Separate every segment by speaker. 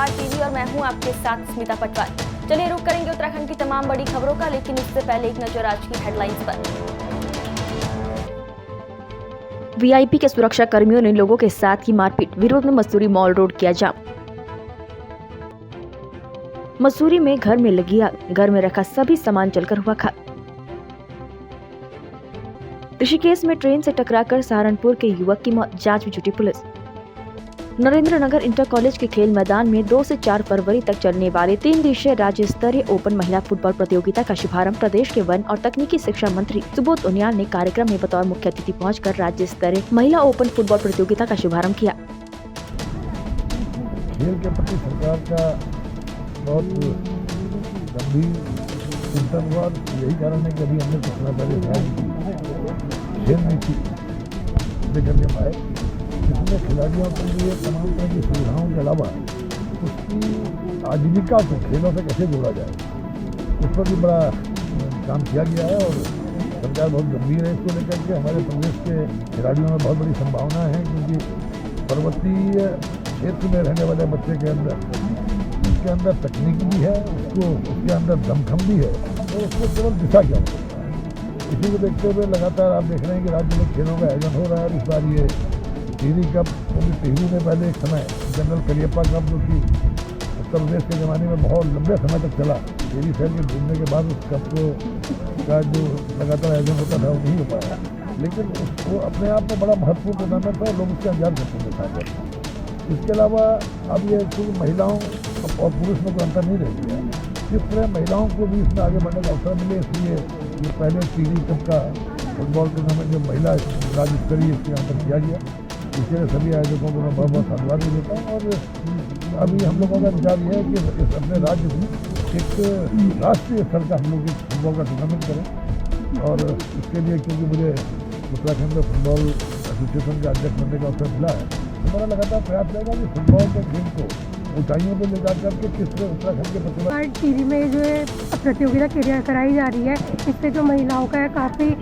Speaker 1: Smart TV और मैं हूं आपके साथ स्मिता पटवार। चलिए रुक करेंगे उत्तराखंड की तमाम बड़ी खबरों का, लेकिन उससे पहले एक नजर आज की हेडलाइंस पर। वीआईपी के सुरक्षा कर्मियों ने लोगों के साथ की मारपीट, विरोध में मसूरी मॉल रोड किया जाम। मसूरी में घर में लगी आग, घर में रखा सभी सामान जलकर हुआ खाक। ऋषिकेश में ट्रेन से टकराकर सहारनपुर के युवक की मौत, जांच में जुटी पुलिस। नरेंद्रनगर इंटर कॉलेज के खेल मैदान में 2 से 4 फरवरी तक चलने वाले 3 दिवसीय राज्य स्तरीय ओपन महिला फुटबॉल प्रतियोगिता का शुभारंभ प्रदेश के वन और तकनीकी शिक्षा मंत्री सुबोध उनियाल ने कार्यक्रम में बतौर मुख्य अतिथि पहुंचकर राज्य स्तरीय महिला ओपन फुटबॉल प्रतियोगिता का शुभारंभ किया।
Speaker 2: खेल के प्रति सरकार का बहुत गंभीर चिंतन हुआ। यही कारण है कि अभी हमने कुछ समय पहले खेल नीति करके पाए, जिसमें खिलाड़ियों के लिए तमाम तरह की सुविधाओं के अलावा उसकी आजीविका को खेलों से कैसे जोड़ा जाए, उस पर भी बड़ा काम किया गया है और सरकार बहुत गंभीर है इसको लेकर के। हमारे प्रदेश के खिलाड़ियों में बहुत बड़ी संभावना है, क्योंकि पर्वतीय क्षेत्र में रहने वाले बच्चे के अंदर उसके अंदर तकनीक भी है, उसके अंदर दमखम भी है, और उसको केवल दिशा क्या हो सकता है। इसी को देखते हुए लगातार आप देख रहे हैं कि राज्य में खेलों का आयोजन हो रहा है। इस बार ये टिहरी कप, क्योंकि टिहरी में पहले एक समय जनरल करियप्पा कप जो कि उत्तर प्रदेश के ज़माने में बहुत लंबे समय तक चला, टिहरी शहर के घूमने के बाद उस कप का जो लगातार आयोजन होता था वो नहीं हो पाया, लेकिन वो अपने आप में बड़ा महत्वपूर्ण टूर्नामेंट था, लोग उसके अंजाम करते थे साथ। इसके अलावा अब ये क्योंकि महिलाओं और पुरुष में कोई अंतर नहीं रह गया, जिस तरह महिलाओं को भी इसमें आगे बढ़ने का अवसर मिले, इसलिए ये पहले टिहरी कप का फुटबॉल टूर्नामेंट जो महिला राज्य स्तरीय इसके यहाँ पर किया गया, इसके लिए सभी आयोजकों को मैं बहुत बहुत धन्यवाद भी देता हूँ। और अभी हम लोगों का विचार ये है कि अपने राज्य में एक राष्ट्रीय स्तर का हम लोग एक फुटबॉल का टूर्नामेंट करें, और इसके लिए क्योंकि मुझे उत्तराखंड में फुटबॉल एसोसिएशन का अध्यक्ष बनने का अवसर मिला है, हमारा लगातार प्रयास रहेगा कि फुटबॉल के खेल को ऊंचाइयों पर ले जाकर के किस तरह उत्तराखंड के प्रतिभा।
Speaker 3: टिहरी में जो है प्रतियोगिता कराई जा रही है, इससे जो महिलाओं का है काफ़ी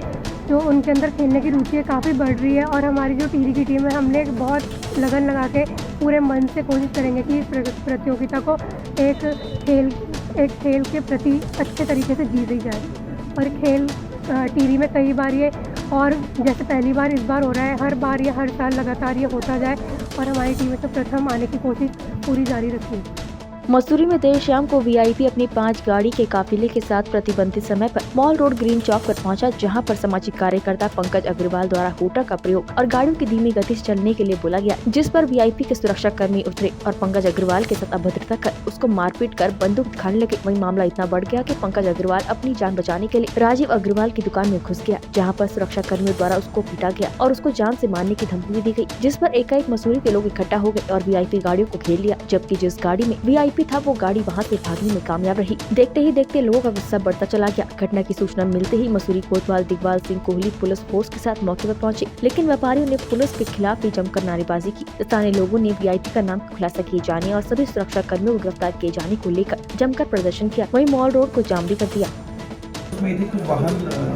Speaker 3: जो उनके अंदर खेलने की रुचि है काफ़ी बढ़ रही है। और हमारी जो टिहरी की टीम है, हमने बहुत लगन लगा के पूरे मन से कोशिश करेंगे कि इस प्रतियोगिता को एक खेल के प्रति अच्छे तरीके से जीती जाए। और खेल टिहरी में कई बार ये, और जैसे पहली बार इस बार हो रहा है, हर बार ये हर साल लगातार ये होता जाए और हमारी टीम से प्रथम आने की कोशिश पूरी जारी रखी।
Speaker 1: मसूरी में देर शाम को वीआईपी अपनी 5 गाड़ी के काफिले के साथ प्रतिबंधित समय पर मॉल रोड ग्रीन चौक पर पहुंचा, जहां पर सामाजिक कार्यकर्ता पंकज अग्रवाल द्वारा हूटर का प्रयोग और गाड़ियों की धीमी गति से चलने के लिए बोला गया, जिस पर वीआईपी के सुरक्षा कर्मी उतरे और पंकज अग्रवाल के साथ अभद्रता कर उसको मारपीट कर बंदूक दिखाने लगे। वहीं मामला इतना बढ़ गया कि पंकज अग्रवाल अपनी जान बचाने के लिए राजीव अग्रवाल की दुकान में घुस गया, जहाँ पर सुरक्षा कर्मियों द्वारा उसको पीटा गया और उसको जान से मारने की धमकी भी दी गई, जिस पर एकाएक मसूरी के लोग इकट्ठा हो गए और वीआईपी गाड़ियों को घेर लिया, जबकि जिस गाड़ी में वीआईपी था वो गाड़ी वहां से भागने में कामयाब रही। देखते ही देखते लोगों का गुस्सा बढ़ता चला गया। घटना की सूचना मिलते ही मसूरी कोतवाल दिग्वाल सिंह कोहली पुलिस फोर्स के साथ मौके पर पहुंचे, लेकिन व्यापारियों ने पुलिस के खिलाफ भी जमकर नारेबाजी की। स्थानीय लोगों ने वीआईपी का नाम खुलासा किए जाने और सभी सुरक्षा कर्मियों को गिरफ्तार किए जाने को लेकर जमकर प्रदर्शन किया। वहीं मॉल रोड को जाम भी कर दिया।
Speaker 4: उसमें यदि कुछ वाहन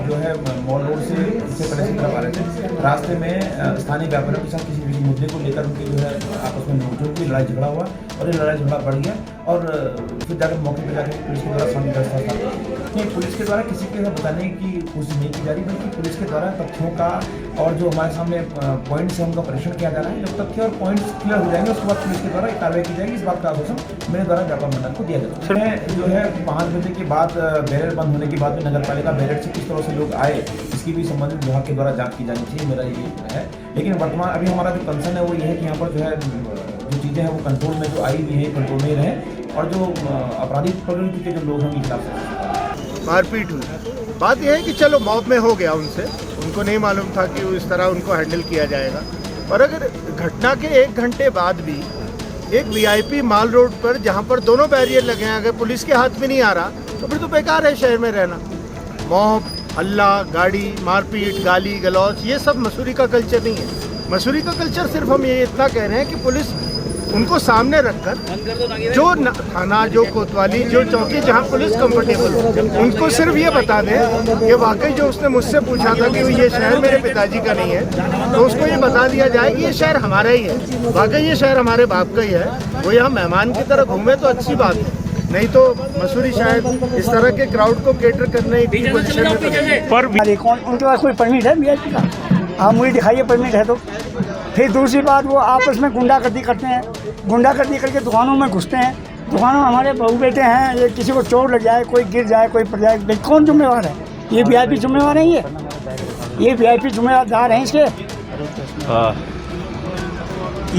Speaker 4: जो है मॉल रोड से इससे पहले से करवा रहे थे, रास्ते में स्थानीय व्यापारियों के साथ किसी मुद्दे को लेकर उनकी जो है आपस में नोकझोंक की लड़ाई झगड़ा हुआ और ये लड़ाई झगड़ा बढ़ गया और फिर जाकर मौके पर जाकर पुलिस के द्वारा शांति व्यवस्था था। नहीं, पुलिस के द्वारा किसी के साथ बताने की कोशिश नहीं की जा रही, बल्कि पुलिस के द्वारा तथ्यों का और जो हमारे सामने पॉइंट्स है उनका परीक्षण किया जा रहा है। जब तथ्य और पॉइंट्स क्लियर हो जाएंगे उसके बाद पुलिस के द्वारा कार्रवाई की जाएगी। इस बात का आश्वासन मेरे द्वारा व्यापार मंडल को दिया जाएगा। जो है 5 बजे के बाद बैरियर बंद होने के बाद में नगर पालिका बैरियर से किस तरह से लोग आए, इसकी भी संबंधित विभाग के द्वारा जांच की जानी चाहिए, मेरा ये है। लेकिन वर्तमान अभी हमारा जो कंसर्न है वो ये है कि यहाँ पर जो है जो चीज़ें हैं वो कंट्रोल में जो आई हुई है कंट्रोल में ही रहे और जो आपराधिक प्रवृत्ति के जो लोग हैं उनके खिलाफ
Speaker 5: मारपीट हुई। बात यह है कि चलो मॉब में हो गया उनसे, उनको नहीं मालूम था कि इस तरह उनको हैंडल किया जाएगा। और अगर घटना के 1 घंटे बाद भी एक वीआईपी मॉल रोड पर जहाँ पर दोनों बैरियर लगे हैं, अगर पुलिस के हाथ में नहीं आ रहा तो फिर तो बेकार है शहर में रहना। मॉब, हल्ला, गाड़ी, मारपीट, गाली गलौज, ये सब मसूरी का कल्चर नहीं है। मसूरी का कल्चर सिर्फ हम ये इतना कह रहे हैं कि पुलिस उनको सामने रखकर जो थाना, जो कोतवाली, जो चौकी जहाँ पुलिस कंफर्टेबल हो, उनको सिर्फ ये बता दें कि वाकई जो उसने मुझसे पूछा था कि ये शहर मेरे पिताजी का नहीं है, तो उसको ये बता दिया जाए कि ये शहर हमारा ही है, वाकई ये शहर हमारे बाप का ही है। वो यहाँ मेहमान की तरह घूमे तो अच्छी बात है, नहीं तो मसूरी शायद इस तरह के क्राउड को केटर करने की पोजीशन में तो नहीं।
Speaker 6: पर उनके पास कोई परमिट है वीआईपी का? आप मुझे दिखाइए परमिट है तो। फिर दूसरी बात, वो आपस में गुंडागर्दी करते हैं, गुंडागर्दी करके दुकानों में घुसते हैं। दुकानों में हमारे बहू बेटे हैं, ये किसी को चोट लग जाए, कोई गिर जाए, कोई पड़ जाए, भाई कौन जिम्मेवार है? ये वीआईपी जिम्मेवार है? ये वीआईपी जिम्मेदार हैं इसके?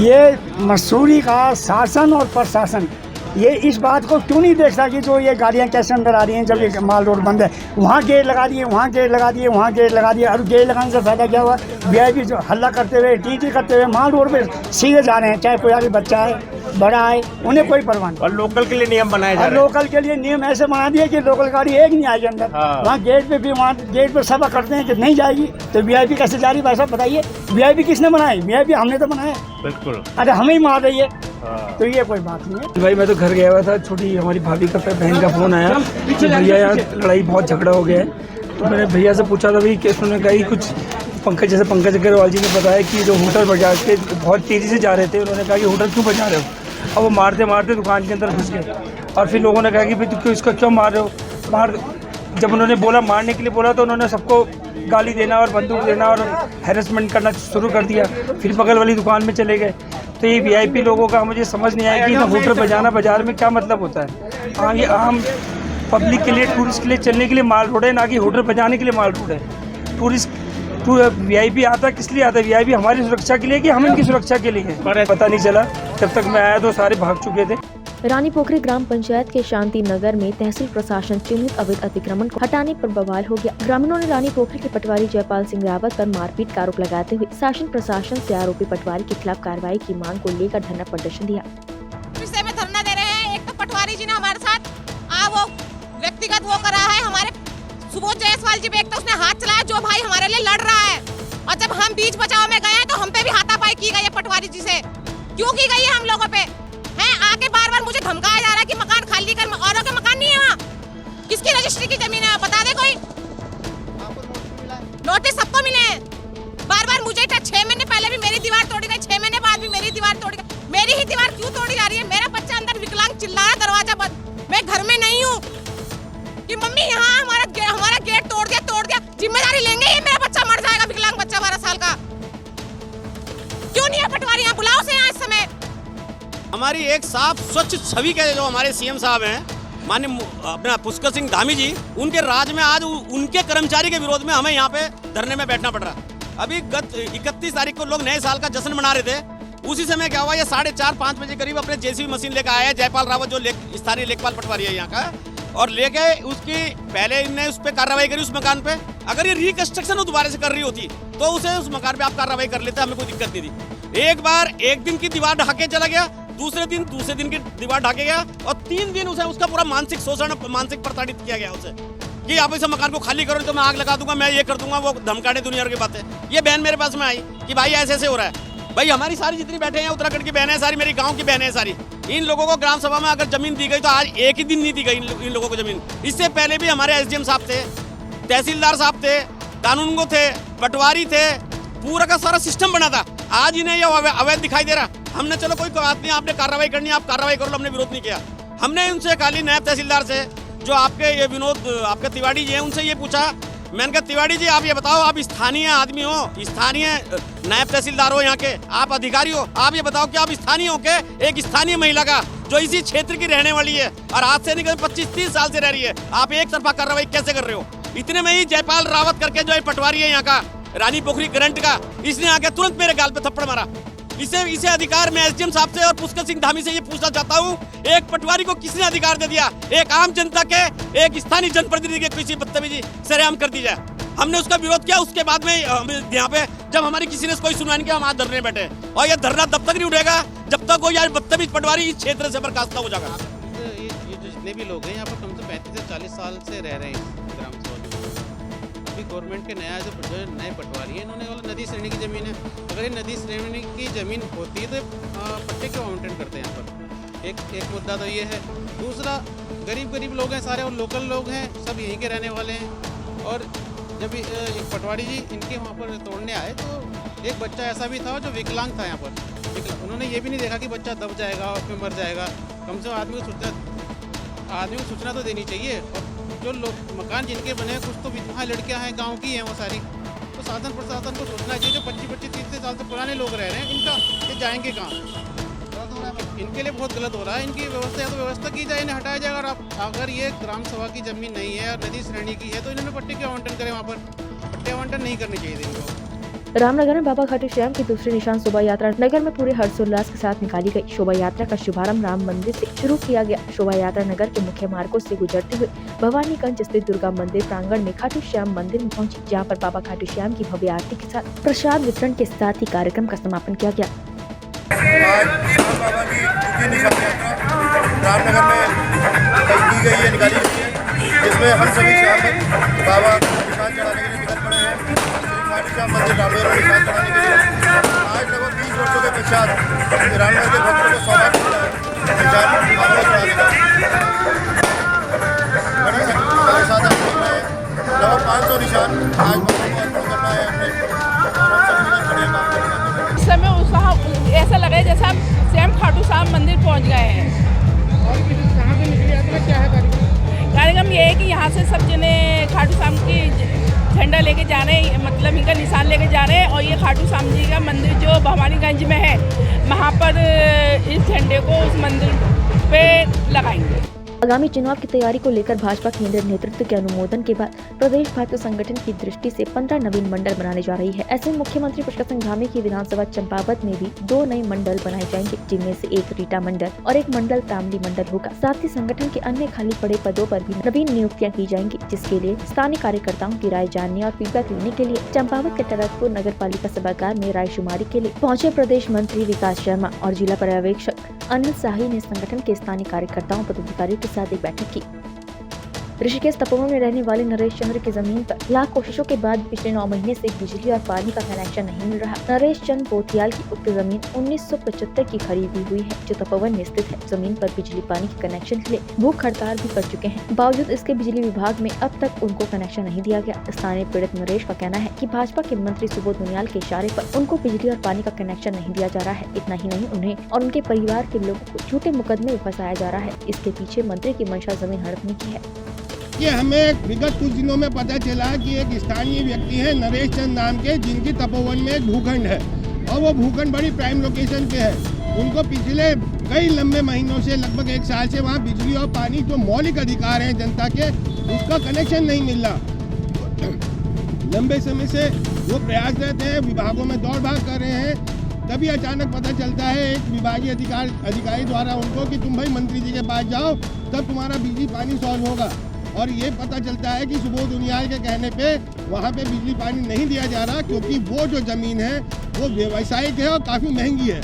Speaker 6: ये मसूरी का शासन और प्रशासन ये इस बात को क्यों नहीं देखता कि जो ये गाड़ियाँ कैसे अंदर आ रही हैं, जब ये माल रोड बंद है, वहाँ गेट लगा दिए, वहाँ गेट लगा दिए, वहाँ गेट लगा दिए। और गेट लगाने से फायदा क्या हुआ? वीआईपी जो हल्ला करते हुए, टी करते हुए माल रोड पे सीधे जा रहे हैं, चाहे कोई आगे बच्चा है, बड़ा है, उन्हें कोई परवाह नहीं।
Speaker 7: और लोकल के लिए नियम बनाए जा रहे हैं।
Speaker 6: लोकल के लिए नियम ऐसे बना दिए कि लोकल गाड़ी एक नहीं आएगी अंदर। वहाँ गेट पे भी, वहाँ गेट पे सभा करते हैं कि नहीं जाएगी, तो वीआईपी कैसे जा रही भाई साहब बताइए? वीआईपी किसने बनाई? वीआईपी हमने तो बनाया।
Speaker 7: बिल्कुल।
Speaker 6: अरे हमें ही मार रही है, तो ये कोई बात नहीं है।
Speaker 8: भाई मैं तो घर गया हुआ था, छोटी हमारी भाभी का बहन का फ़ोन आया कि भैया यहाँ लड़ाई बहुत झगड़ा हो गया है। तो मैंने भैया से पूछा था भाई केस, उन्होंने कहा कि कुछ पंकज अग्रवाल जी ने बताया कि जो होटल बजा के बहुत तेज़ी से जा रहे थे, उन्होंने कहा कि होटल क्यों बजा रहे हो? अब वो मारते मारते दुकान के अंदर घुस गए। और फिर लोगों ने कहा कि भाई तू क्यों, इसका क्यों मार रहे हो? जब उन्होंने बोला, मारने के लिए बोला, तो उन्होंने सबको गाली देना और बंदूक देना और हैरेसमेंट करना शुरू कर दिया। फिर बगल वाली दुकान में चले गए। तो ये वीआईपी लोगों का मुझे समझ नहीं आया कि होटल बजाना बाजार में क्या मतलब होता है। हाँ, ये आम पब्लिक के लिए, टूरिस्ट के लिए चलने के लिए माल रोड है, ना कि होटल बजाने के लिए माल रोड है। वीआईपी आता किस लिए आता है? वीआईपी हमारी सुरक्षा के लिए कि हम इनकी सुरक्षा के लिए है? पता नहीं चला। जब तक मैं आया तो सारे भाग चुके थे।
Speaker 1: रानी पोखरी ग्राम पंचायत के शांति नगर में तहसील प्रशासन चिन्हित अवैध अतिक्रमण को हटाने पर बवाल हो गया। ग्रामीणों ने रानी पोखरी के पटवारी जयपाल सिंह रावत पर मारपीट का आरोप लगाते हुए शासन प्रशासन से आरोपी पटवारी के खिलाफ कार्रवाई की मांग को लेकर धरना प्रदर्शन दिया।
Speaker 9: विषय में धरना दे रहे हैं। एक तो पटवारी जी ने हमारे साथ वो व्यक्तिगत वो करा है, हमारे सुबोध जायसवाल जी पे एक तो उसने हाथ चलाया, जो भाई हमारे लिए लड़ रहा है। और जब हम बीच बचाव में गए तो हम पे भी हाथापाई की गई है पटवारी जी से। क्यों की गई है हम लोगों पे? हैं आके बार-बार मुझे धमकाया जा रहा है कि मकान खाली कर, औरों के मकान नहीं है वहाँ। किसकी रजिस्ट्री की जमीन है बता दे कोई। नोटिस सबको मिले हैं। बार-बार मुझे 6 महीने पहले भी मेरी दीवार तोड़ी गई, 6 महीने बाद भी मेरी दीवार तोड़ी गई। मेरी ही दीवार क्यों तोड़ी जा रही है? मेरा बच्चा अंदर विकलांग चिल्ला रहा है, दरवाजा बंद, मैं घर में नहीं हूँ कि मम्मी यहाँ हमारा गेट तोड़ दिया। जिम्मेदारी लेंगे? ये मेरा बच्चा मर जाएगा, विकलांग बच्चा 12 साल का। क्यों नहीं है पटवारी यहाँ? बुलाओ से यहाँ इस समय।
Speaker 10: हमारी एक साफ स्वच्छ छवि के जो हमारे सीएम साहब हैं, माननीय अपना पुष्कर सिंह धामी जी, उनके राज में आज उनके कर्मचारी के विरोध में हमें यहाँ पे धरने में बैठना पड़ रहा। अभी गत 31 तारीख को लोग नए साल का जश्न मना रहे थे। उसी समय क्या हुआ, ये 4:30-5 बजे करीब अपने जेसीबी मशीन लेकर आया जयपाल रावत, जो स्थानीय लेखपाल पटवारी है यहाँ का, और लेके उसकी पहले इनने उस पर कार्रवाई करी उस मकान पे। अगर ये रिकंस्ट्रक्शन दोबारा से कर रही होती तो उसे उस मकान पे आप कार्रवाई कर लेते, हमें कोई दिक्कत नहीं थी। एक बार एक दिन की दीवार ढाके चला गया, दूसरे दिन की दीवार ढाके गया, और 3 दिन उसे उसका पूरा मानसिक शोषण, मानसिक प्रताड़ित किया गया उसे कि आप इस मकान को खाली करो तो मैं आग लगा दूंगा, मैं ये कर दूंगा, वो धमकाने दुनिया की बात है। ये बहन मेरे पास में आई कि भाई ऐसे हो रहा है। भाई हमारी सारी जितनी बैठे हैं उत्तराखंड की बहनें सारी, मेरी गांव की बहनें सारी, इन लोगों को ग्राम सभा में अगर जमीन दी गई तो आज एक ही दिन नहीं दी गई इन लोगों को जमीन। इससे पहले भी हमारे एसडीएम साहब थे, तहसीलदार साहब थे, कानूनगो थे, पटवारी थे, पूरा का सारा सिस्टम बना था। आज इन्हें ये अवैध दिखाई दे रहा। हमने चलो कोई बात नहीं, आपने कार्रवाई करनी है आप कार्रवाई करो, हमने विरोध नहीं किया। हमने उनसे खाली नायब तहसीलदार से, जो आपके ये विनोद आपके तिवारी जी हैं, उनसे ये पूछा, मैंने कहा तिवारी जी आप ये बताओ, आप स्थानीय आदमी हो, स्थानीय नायब तहसीलदार हो यहाँ के, आप अधिकारी हो, आप ये बताओ कि आप स्थानीय हो के एक स्थानीय महिला का जो इसी क्षेत्र की रहने वाली है और आज से नहीं 25-30 साल से रह रही है, आप एक तरफा कार्रवाई कैसे कर रहे हो? इतने में ही जयपाल रावत करके जो पटवारी है यहाँ का, रानी पोखरी करंट का, इसने आके तुरंत मेरे गाल पे थप्पड़ मारा। इसे अधिकार मैं एसडीएम साहब से और पुष्कर सिंह धामी से ये पूछना चाहता हूँ, एक पटवारी को किसने अधिकार दे दिया एक आम जनता के, एक स्थानीय जनप्रतिनिधि के किसी बदतमीजी सरेआम कर दी जाए? हमने उसका विरोध किया। उसके बाद में यहाँ पे जब हमारी किसी ने कोई सुनवाई नहीं किया, हम आज धरने बैठे, और ये धरना तब तक नहीं उठेगा जब तक कोई बदतमीज पटवारी इस क्षेत्र से बर्खास्त हो जाएगा।
Speaker 11: ये जो जितने भी लोग हैं यहाँ पर कम से 35 से 40 साल से रह रहे हैं ग्राम सभा। अभी
Speaker 7: अभी गवर्नमेंट के नया जो नए पटवारी हैं, इन्होंने बोला नदी श्रेणी की ज़मीन है। अगर ये नदी श्रेणी की ज़मीन होती है तो पट्टे क्यों आवंटन करते हैं यहाँ पर? एक मुद्दा तो ये है। दूसरा, गरीब लोग हैं सारे और लोकल लोग हैं, सब यहीं के रहने वाले हैं। और जब एक पटवारी जी इनके वहाँ पर तोड़ने आए तो एक बच्चा ऐसा भी था जो विकलांग था यहाँ पर। उन्होंने ये भी नहीं देखा कि बच्चा दब जाएगा और फिर मर जाएगा। कम से कम आदमी को सूचना तो देनी चाहिए। और जो लोग मकान जिनके बने हैं, कुछ तो वहाँ लड़कियाँ हैं गांव की हैं वो सारी, तो शासन प्रशासन को सोचना चाहिए। जो 25-30 साल से पुराने लोग रह रहे हैं, इनका ये जाएंगे कहाँ? इनके लिए बहुत गलत हो रहा है। इनकी व्यवस्था या तो व्यवस्था की जाए, इन्हें हटाया जाएगा। और अगर ये ग्राम सभा की ज़मीन नहीं है और नदी श्रेणी की है तो इन्होंने पट्टे क्यों आवंटन करें? वहाँ पर पट्टे आवंटन नहीं करने चाहिए थे इनको।
Speaker 1: रामनगर में बाबा खाटू श्याम की दूसरी निशान शोभा यात्रा नगर में पूरे हर्षोल्लास के साथ निकाली गई। शोभा यात्रा का शुभारंभ राम मंदिर से शुरू किया गया। शोभा यात्रा नगर के मुख्य मार्गों से गुजरते हुए भवानीगंज स्थित दुर्गा मंदिर प्रांगण में खाटू श्याम मंदिर में पहुंची, जहां पर बाबा खाटू श्याम की भव्य आरती के साथ प्रसाद वितरण के साथ ही कार्यक्रम का समापन किया गया।
Speaker 11: रामनगर में की गई है, निकाली गई है, जिसमें हम सभी श्याम बाबा निशान चढ़ाने के लिए निकल पड़े हैं। श्याम मंदिर रामनगर में निशान चढ़ाने के लिए आज लगभग 20 वर्षों के पश्चात रामनगर के भक्तों को सौभाग्य मिला है निशान बाबा चढ़ाने का। बड़ी संख्या हमारे साथ आप देख रहे हैं, लगभग 500 निशान आज भक्तों को अर्पण करना है हमने, और हम सभी निकल पड़े हैं।
Speaker 12: इस समय उत्साह ऐसा लगा है जैसे हम श्याम खाटू श्याम मंदिर पहुंच गए हैं।
Speaker 11: और कहाँ से निकली यात्रा, क्या है
Speaker 12: कार्यक्रम? ये है कि यहाँ से सब जने खाटू श्याम की झंडा लेके जा रहे हैं, मतलब इनका निशान लेके जा रहे हैं। और ये खाटू श्याम जी का मंदिर जो भवानीगंज में है, वहाँ पर इस झंडे को उस मंदिर पे लगाएंगे।
Speaker 1: आगामी चुनाव की तैयारी को लेकर भाजपा केंद्रीय नेतृत्व के अनुमोदन के बाद प्रदेश भाजपा संगठन की दृष्टि से 15 नवीन मंडल बनाने जा रही है। ऐसे मुख्यमंत्री पुष्कर धामी की विधानसभा चंपावत में भी 2 नए मंडल बनाए जाएंगे, जिनमें से एक रीटा मंडल और एक मंडल तामली मंडल होगा। साथ ही संगठन के अन्य खाली पड़े पदों पर भी नवीन नियुक्तियां की जाएंगी, जिसके लिए स्थानीय कार्यकर्ताओं की राय जानने और फीडबैक लेने के लिए चंपावत के टरकपुर नगर पालिका सभागार में रायशुमारी के लिए पहुंचे प्रदेश मंत्री विकास शर्मा और जिला पर्यवेक्षक अनिल शाही ने संगठन के स्थानीय कार्यकर्ताओं पदाधिकारियों के साथ एक बैठक की। ऋषिकेश तपोवन में रहने वाले नरेश चंद्र की जमीन पर लाख कोशिशों के बाद पिछले 9 महीने से बिजली और पानी का कनेक्शन नहीं मिल रहा। नरेश चंद्र पोथियाल की उक्त जमीन 1975 की खरीदी हुई है, जो तपोवन में स्थित है। जमीन पर बिजली पानी के कनेक्शन के लिए भूख हड़ताल भी कर चुके हैं। बावजूद इसके बिजली विभाग में अब तक उनको कनेक्शन नहीं दिया गया। स्थानीय पीड़ित नरेश का कहना है कि भाजपा के मंत्री सुबोध उनियाल के इशारे पर उनको बिजली और पानी का कनेक्शन नहीं दिया जा रहा है। इतना ही नहीं, उन्हें और उनके परिवार के लोगों को झूठे मुकदमे में फंसाया जा रहा है। इसके पीछे मंत्री की मंशा जमीन हड़पने की है।
Speaker 11: कि हमें विगत कुछ दिनों में पता चला कि एक स्थानीय व्यक्ति है नरेश चंद नाम के, जिनकी तपोवन में एक भूखंड है और वो भूखंड बड़ी प्राइम लोकेशन पे है। उनको पिछले कई लंबे महीनों से, लगभग 1 साल से वहाँ बिजली और पानी जो मौलिक अधिकार हैं जनता के, उसका कनेक्शन नहीं मिल रहा। लंबे समय से वो प्रयासरत हैं, विभागों में दौड़ भाग कर रहे हैं। तभी अचानक पता चलता है एक विभागीय अधिकारी द्वारा उनको कि तुम भाई मंत्री जी के पास जाओ, तब तुम्हारा बिजली पानी सॉल्व होगा। और ये पता चलता है कि सुबोध उनियाल के कहने पे वहाँ पे बिजली पानी नहीं दिया जा रहा, क्योंकि वो जो ज़मीन है वो व्यावसायिक है और काफ़ी महंगी है।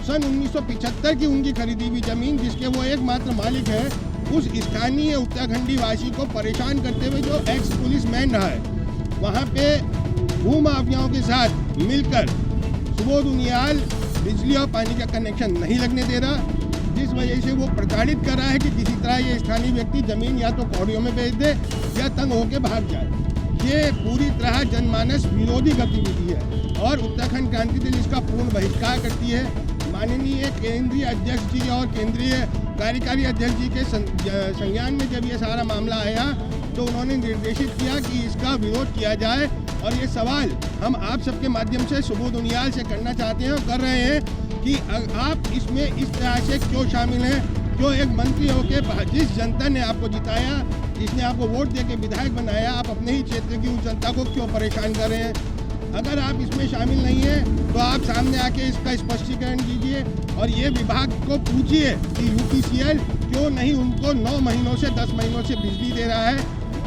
Speaker 11: सन 1975 की उनकी खरीदी हुई ज़मीन, जिसके वो एकमात्र मालिक है, उस स्थानीय उत्तराखंडी वासी को परेशान करते हुए जो एक्स पुलिसमैन रहा है, वहाँ पे भूमाफियाओं के साथ मिलकर सुबोध उनियाल बिजली और पानी का कनेक्शन नहीं लगने दे रहा, जिस वजह से वो प्रताड़ित कर रहा है कि किसी तरह ये स्थानीय व्यक्ति जमीन या तो कौड़ियों में बेच दे या तंग होकर भाग जाए। ये पूरी तरह जनमानस विरोधी गतिविधि है और उत्तराखंड क्रांति दल इसका पूर्ण बहिष्कार करती है। माननीय केंद्रीय अध्यक्ष जी और केंद्रीय कार्यकारी अध्यक्ष जी के संज्ञान में जब ये सारा मामला आया तो उन्होंने निर्देशित किया कि इसका विरोध किया जाए। और ये सवाल हम आप सबके माध्यम से सुबोध उनियाल से करना चाहते हैं और कर रहे हैं कि आप इसमें इस तरह से क्यों शामिल हैं, क्यों एक मंत्री होकर जिस जनता ने आपको जिताया, जिसने आपको वोट देके विधायक बनाया, आप अपने ही क्षेत्र की उस जनता को क्यों परेशान कर रहे हैं। अगर आप इसमें शामिल नहीं हैं तो आप सामने आके इसका स्पष्टीकरण दीजिए और ये विभाग को पूछिए कि यूपीसीएल क्यों नहीं उनको 9 महीनों से 10 महीनों से बिजली दे रहा है,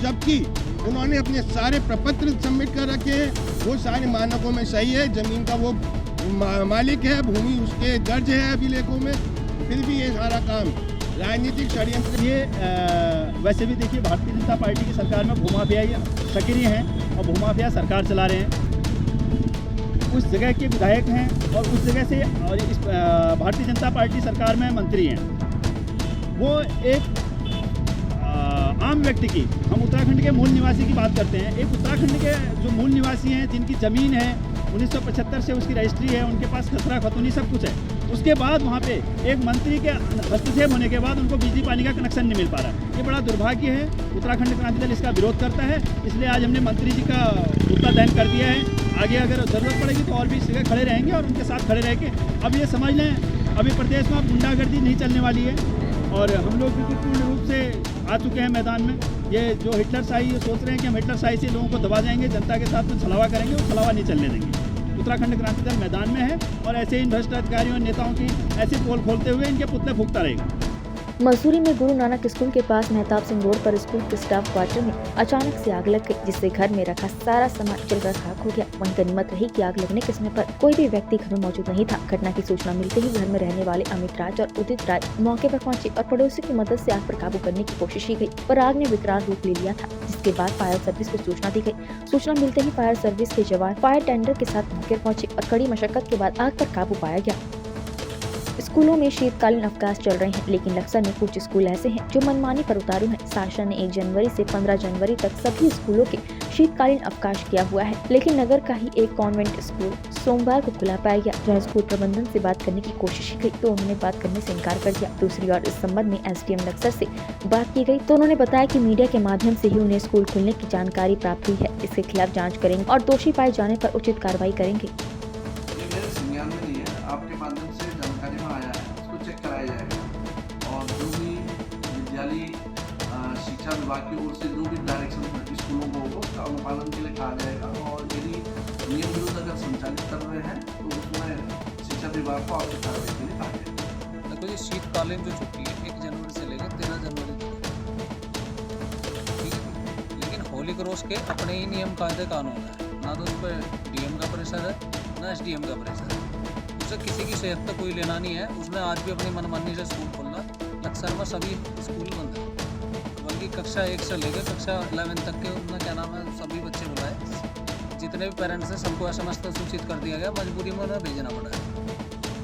Speaker 11: जबकि उन्होंने अपने सारे प्रपत्र सबमिट कर रखे हैं, वो सारे मानकों में सही है, ज़मीन का वो मालिक है, भूमि उसके दर्ज है अभिलेखों में, फिर भी ये सारा काम राजनीतिक षड्यंत्र ये वैसे भी देखिए भारतीय जनता पार्टी की सरकार में भूमाफिया सक्रिय हैं और भूमाफिया सरकार चला रहे हैं। उस जगह के विधायक हैं और उस जगह से और इस भारतीय जनता पार्टी सरकार में मंत्री हैं। वो एक आम व्यक्ति की, हम उत्तराखंड के मूल निवासी की बात करते हैं, एक उत्तराखंड के जो मूल निवासी हैं जिनकी ज़मीन है 1975 से उसकी रजिस्ट्री है, उनके पास खसरा खतौनी सब कुछ है, उसके बाद वहाँ पे एक मंत्री के हस्तक्षेप होने के बाद उनको बिजली पानी का कनेक्शन नहीं मिल पा रहा है। ये बड़ा दुर्भाग्य है। उत्तराखंड क्रांति दल इसका विरोध करता है, इसलिए आज हमने मंत्री जी का मुद्दा दहन कर दिया है। आगे अगर ज़रूरत पड़ेगी तो और भी इस जगह खड़े रहेंगे और उनके साथ खड़े रह के अब ये समझ लें अभी प्रदेश में गुंडागर्दी नहीं चलने वाली है और हम लोग बिल्कुल पूर्ण रूप से आ चुके हैं मैदान में। ये जो हिटलर शाही ये सोच रहे हैं कि हम हिटलर शाही से लोगों को दबा जाएंगे, जनता के साथ में छलावा करेंगे, वो छलावा नहीं चलने देंगे। उत्तराखंड क्रांति दल मैदान में है और ऐसे इन भ्रष्ट अधिकारियों और नेताओं की ऐसी पोल खोलते हुए इनके पुतले फूंकता रहेगा।
Speaker 1: मसूरी में गुरु नानक स्कूल के पास मेहताब सिंह रोड पर स्कूल के स्टाफ क्वार्टर में अचानक से आग लग गई, जिससे घर में रखा सारा सामान जलकर खाक हो गया। वहीं गनीमत रही कि आग लगने के समय पर कोई भी व्यक्ति घर में मौजूद नहीं था। घटना की सूचना मिलते ही घर में रहने वाले अमित राज और उदित राज मौके पर पहुंचे और पड़ोसी की मदद से आग पर काबू करने की कोशिश की गई, पर आग ने विकराल रूप ले लिया था, जिसके बाद फायर सर्विस को सूचना दी गई। सूचना मिलते ही फायर सर्विस के जवान फायर टेंडर के साथ मौके पर पहुंचे और कड़ी मशक्कत के बाद आग पर काबू पाया गया। स्कूलों में शीतकालीन अवकाश चल रहे हैं, लेकिन लक्सर में कुछ स्कूल ऐसे हैं जो मनमानी पर उतारू हैं। शासन ने 1 जनवरी से 15 जनवरी तक सभी स्कूलों के शीतकालीन अवकाश किया हुआ है, लेकिन नगर का ही एक कॉन्वेंट स्कूल सोमवार को खुला पाया गया। जहां स्कूल प्रबंधन से बात करने की कोशिश की गई तो उन्होंने बात करने से इनकार कर दिया। दूसरी ओर इस संबंध में SDM लक्सर से बात की गई तो उन्होंने बताया कि मीडिया के माध्यम से ही उन्हें स्कूल खुलने की जानकारी प्राप्त हुई है। इसके खिलाफ जाँच करेंगे और दोषी पाए जाने पर उचित कार्रवाई करेंगे।
Speaker 13: आपके माध्यम से जानकारी में आया है, उसको चेक कराया जाएगा और जो भी विद्यालय शिक्षा विभाग की ओर से जो भी डायरेक्शन स्कूलों को होगा उसका अनुपालन के लिए कहा जाएगा और यदि नियम विरुद्ध अगर संचालित कर रहे हैं तो उसमें शिक्षा विभाग को आवश्यक कार्रवाई के लिए कहा जाएगा।
Speaker 14: देखो ये शीतकालीन जो छुट्टी है 1 जनवरी से लेकर 13 जनवरी तक, ठीक है, लेकिन होली क्रॉस के अपने ही नियम कायदे कानून है, ना तो उस पर DM का प्रेशर है ना SDM का प्रेशर है। उससे किसी की सेहत तक कोई लेना नहीं है। उसने आज भी अपनी मनमानी से स्कूल खोलना। लक्सर में सभी स्कूल बंद है, बल्कि कक्षा 1 से लेकर कक्षा 11 तक के उनमें क्या नाम है सभी बच्चे बुलाए। जितने भी पेरेंट्स हैं सबको SMS तक सूचित कर दिया गया, मजबूरी में उन्हें भेजना पड़ा है।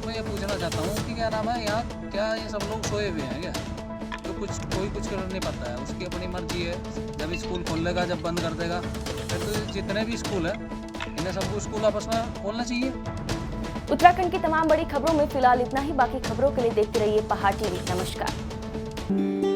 Speaker 14: मैं ये पूछना चाहता हूँ कि क्या नाम है यहाँ क्या ये सब लोग सोए हुए हैं क्या? तो कोई कुछ कर नहीं पाता है, उसकी अपनी मर्जी है। जब स्कूल खोल देगा जब बंद कर देगा, फिर तो जितने भी स्कूल है इन्हें सबको स्कूल आपस में खोलना चाहिए।
Speaker 1: उत्तराखंड की तमाम बड़ी खबरों में फिलहाल इतना ही। बाकी खबरों के लिए देखते रहिए पहाड़ TV। नमस्कार।